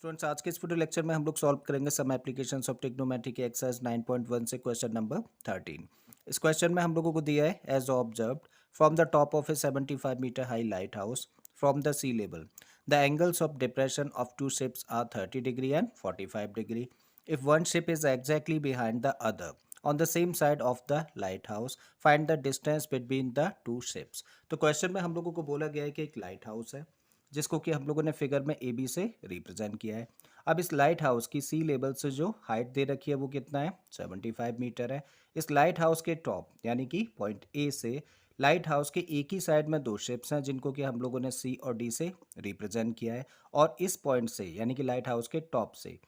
Students, आज के इस वीडियो लेक्चर में हम लोग सॉल्व करेंगे सम एप्लीकेशंस ऑफ ट्रिग्नोमेट्री की एक्सरसाइज 9.1 से क्वेश्चन नंबर 13। इस क्वेश्चन में हम लोगों को दिया है as observed from the top of a 75 metre high lighthouse from the sea level the angles of depression of two ships are 30 degree and 45 degree. If one ship is exactly behind the other on the same side of the lighthouse find the distance between the two ships. तो question में हम लोगों को बोला गया है कि एक लाइट हाउस है जिसको कि हम लोगों ने फिगर में ए बी से रिप्रेजेंट किया है। अब इस लाइट हाउस की सी लेवल से जो हाइट दे रखी है वो कितना है 75 मीटर है। इस लाइट हाउस के टॉप यानी कि पॉइंट ए से लाइट हाउस के एक ही साइड में दो शिप्स हैं जिनको कि हम लोगों ने सी और डी से रिप्रेजेंट किया है। और इस पॉइंट से यानी कि लाइट हाउस के टॉप से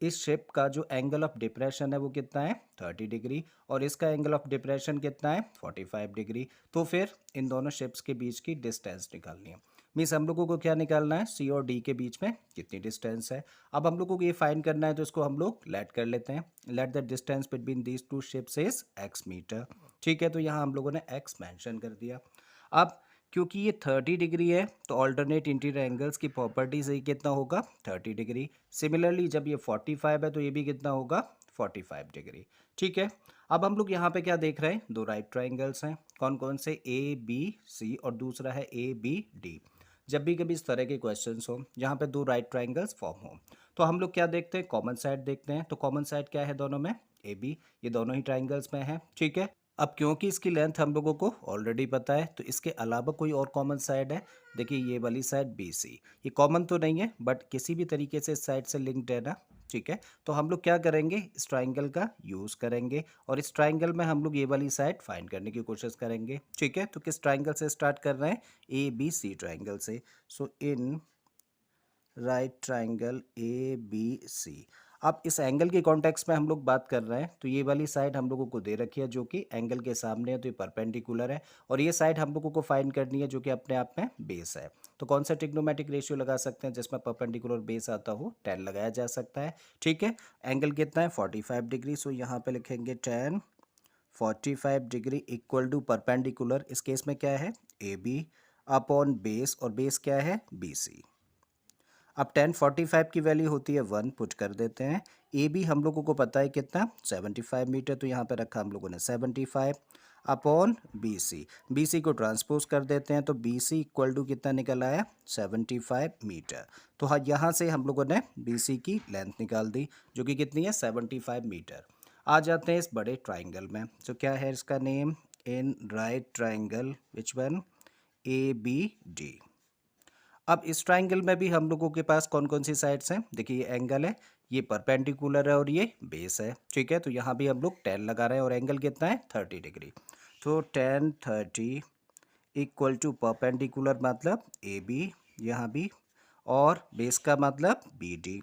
इस शिप का जो एंगल ऑफ डिप्रेशन है वो कितना है 30 डिग्री और इसका एंगल ऑफ डिप्रेशन कितना है 45 डिग्री। तो फिर इन दोनों शिप्स के बीच की डिस्टेंस निकालनी है। मीन्स हम लोगों को क्या निकालना है सी और डी के बीच में कितनी डिस्टेंस है। अब हम लोगों को ये फाइंड करना है तो इसको हम लोग लेट कर लेते हैं। Let the distance between these two ships is x metre. ठीक है, तो यहाँ हम लोगों ने एक्स मेंशन कर दिया। अब क्योंकि ये 30 डिग्री है तो ऑल्टरनेट इंटीरियर एंगल्स की प्रॉपर्टी से ये कितना होगा 30 डिग्री। सिमिलरली जब ये 45 है तो ये भी कितना होगा 45 डिग्री। ठीक है, अब हम लोग यहाँ पे क्या देख रहे हैं, दो राइट ट्राइंगल्स हैं। कौन कौन से, ए बी सी और दूसरा है ए बी डी। जब भी कभी इस तरह के क्वेश्चंस हो जहाँ पे दो राइट ट्राइंगल्स फॉर्म हो तो हम लोग क्या देखते हैं, कॉमन साइड देखते हैं। तो कॉमन साइड क्या है दोनों में, ए बी, ये दोनों ही ट्राइंगल्स में है। ठीक है, अब क्योंकि इसकी लेंथ हम लोगों को ऑलरेडी पता है तो इसके अलावा कोई और कॉमन साइड है। देखिए ये वाली साइड बी सी, ये कॉमन तो नहीं है बट किसी भी तरीके से इस साइड से लिंक्ड है ना। ठीक है, तो हम लोग क्या करेंगे, इस ट्राइंगल का यूज़ करेंगे और इस ट्राइंगल में हम लोग ये वाली साइड फाइंड करने की कोशिश करेंगे। ठीक है, तो किस ट्राइंगल से स्टार्ट कर रहे हैं, ए बी सी ट्राइंगल से। So in right triangle A B C. अब इस एंगल के कॉन्टेक्स्ट में हम लोग बात कर रहे हैं तो ये वाली साइड हम लोगों को दे रखी है जो कि एंगल के सामने है तो ये परपेंडिकुलर है और ये साइड हम लोगों को फाइंड करनी है जो कि अपने आप में बेस है। तो कौन सा ट्रिग्नोमेट्रिक रेशियो लगा सकते हैं जिसमें परपेंडिकुलर बेस आता हो, 10 लगाया जा सकता है। ठीक है, एंगल कितना है 45 डिग्री। सो यहाँ पे लिखेंगे 10 45 डिग्री इक्वल टू परपेंडिकुलर, इस केस में क्या है ए बी अपॉन बेस और बेस क्या है बी सी। अब 1045 की वैल्यू होती है 1, पुट कर देते हैं। ए बी हम लोगों को पता है कितना 75 मीटर, तो यहाँ पे रखा हम लोगों ने 75 upon B C. B C को ट्रांसपोज कर देते हैं तो बी सी इक्वल टू कितना निकल आया 75 मीटर। तो हाँ, यहाँ से हम लोगों ने बी सी की लेंथ निकाल दी जो कि कितनी है 75 मीटर। आ जाते हैं इस बड़े ट्राइंगल में। तो क्या है इसका name, in right triangle which one, A B D. अब इस ट्राइंगल में भी हम लोगों के पास कौन कौन सी साइड्स हैं, देखिए ये एंगल है, ये परपेंडिकुलर है और ये बेस है। ठीक है, तो यहाँ भी हम लोग 10 लगा रहे हैं और एंगल कितना है 30 डिग्री। तो 10 30 इक्वल टू परपेंडिकुलर मतलब ए बी यहाँ भी और बेस का मतलब बी डी।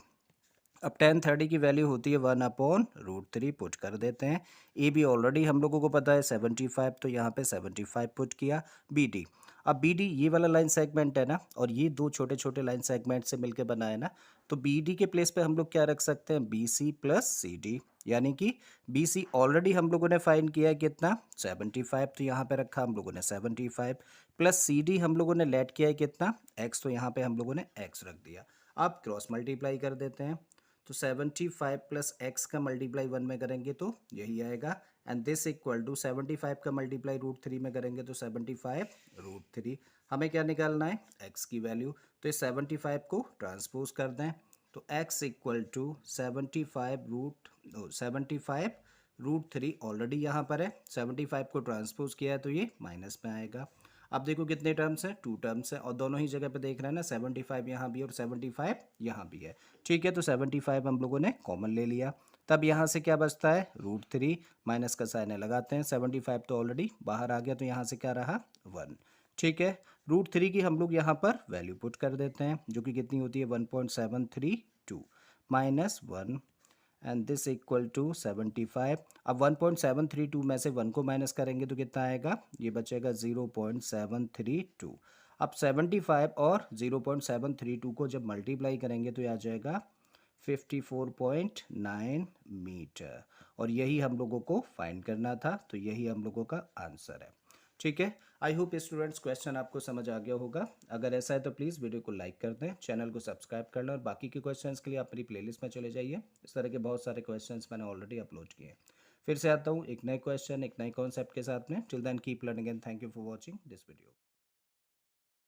अब 10 30 की वैल्यू होती है 1/√3, पुट कर देते हैं। ए बी ऑलरेडी हम लोगों को पता है 75, तो यहाँ पे 75 पुट किया। बी डी, अब बी डी ये वाला लाइन सेगमेंट है ना और ये दो छोटे छोटे लाइन सेगमेंट से मिलकर बना है ना, तो बी डी के प्लेस पे हम लोग क्या रख सकते हैं, B C plus C D. यानी कि बी सी ऑलरेडी हम लोगों ने फाइंड किया है कितना 75, तो यहाँ पे रखा हम लोगों ने 75 प्लस सी डी हम लोगों ने लेट किया है कितना एक्स, तो यहाँ पे हम लोगों ने एक्स रख दिया। अब क्रॉस मल्टीप्लाई कर देते हैं तो 75 प्लस एक्स का मल्टीप्लाई 1 में करेंगे तो यही आएगा एंड दिस इक्वल टू 75 का मल्टीप्लाई √3 में करेंगे तो 75√3। हमें क्या निकालना है एक्स की वैल्यू, तो इस 75 को ट्रांसपोज कर दें तो एक्स इक्वल टू 75√3 ऑलरेडी यहाँ पर है, 75 को ट्रांसपोज किया है तो ये माइनस में आएगा। अब देखो कितने टर्म्स हैं, 2 टर्म्स हैं और दोनों ही जगह पे देख रहे हैं ना, 75 यहाँ भी और 75 यहाँ भी है। ठीक है, तो 75 हम लोगों ने कॉमन ले लिया। तब यहाँ से क्या बचता है √3, माइनस का साइन लगाते हैं। 75 तो ऑलरेडी बाहर आ गया तो यहाँ से क्या रहा 1। ठीक है, √3 की हम लोग यहाँ पर वैल्यू पुट कर देते हैं जो कि कितनी होती है 1.732 minus 1 and this equal to 75। अब 1.732 में से 1 को माइनस करेंगे तो कितना आएगा, ये बचेगा 0.732। अब 75 और 0.732 को जब मल्टीप्लाई करेंगे तो ये आ जाएगा 54.9 मीटर और यही हम लोगों को फाइंड करना था, तो यही हम लोगों का आंसर है। ठीक है। आई होप स्टूडेंट्स क्वेश्चन आपको समझ आ गया होगा। अगर ऐसा है तो प्लीज़ वीडियो को लाइक कर दें, चैनल को सब्सक्राइब कर लें और बाकी के क्वेश्चंस के लिए आप मेरी प्लेलिस्ट में चले जाइए। इस तरह के बहुत सारे क्वेश्चंस मैंने ऑलरेडी अपलोड किए हैं। फिर से आता हूँ एक नए क्वेश्चन एक नए कॉन्सेप्ट के साथ में। Till then keep learning and thank you for watching this video.